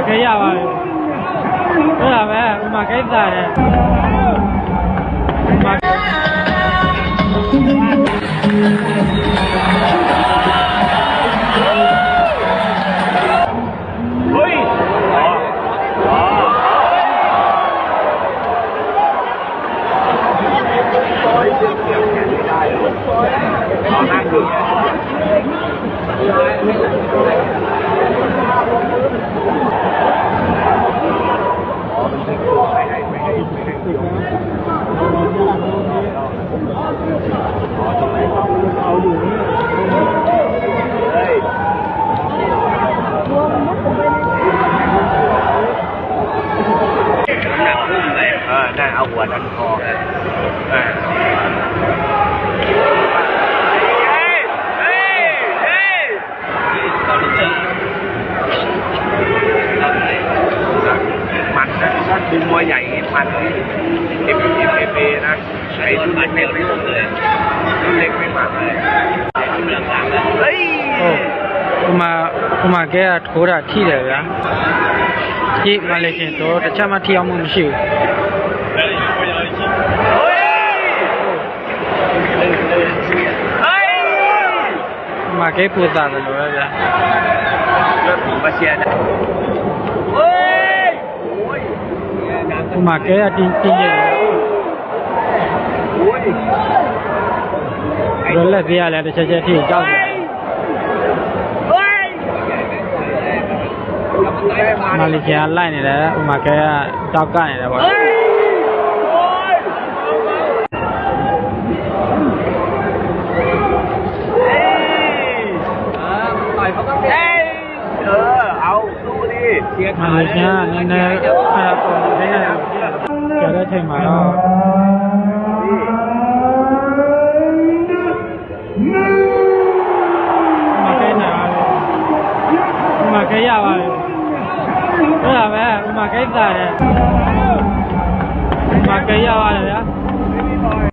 cái gì vậy? Đó là bé, mà cái gì này? Màนั่นเอาหัวดันคอมันนะดึงมวยใหญ่มันเอนะไอ้รุ่นเล็กไม่ยุ่งเลยรุ่นเล็กไม่มันเลยเฮ้ยมาแกโถระที่เดียวนะที่มาเลยกินตัวแต่ชามาที่เอามือชิวมาแกพูดตามเลยนะมาเชียร์มาแกจริงๆเลยรถเสียแล้วจะเช็ดที่เจ้ามาเลเซียไล่นี่แหละมาแกเจ้าก้านี่แหละบอกเอาสู้ดิมาเลเซียเนี่ยจะได้ใช่ไหมล่ะมาแกไหนมาแกยาวเลยđó là bé mà cái gì này mà cái gì vậy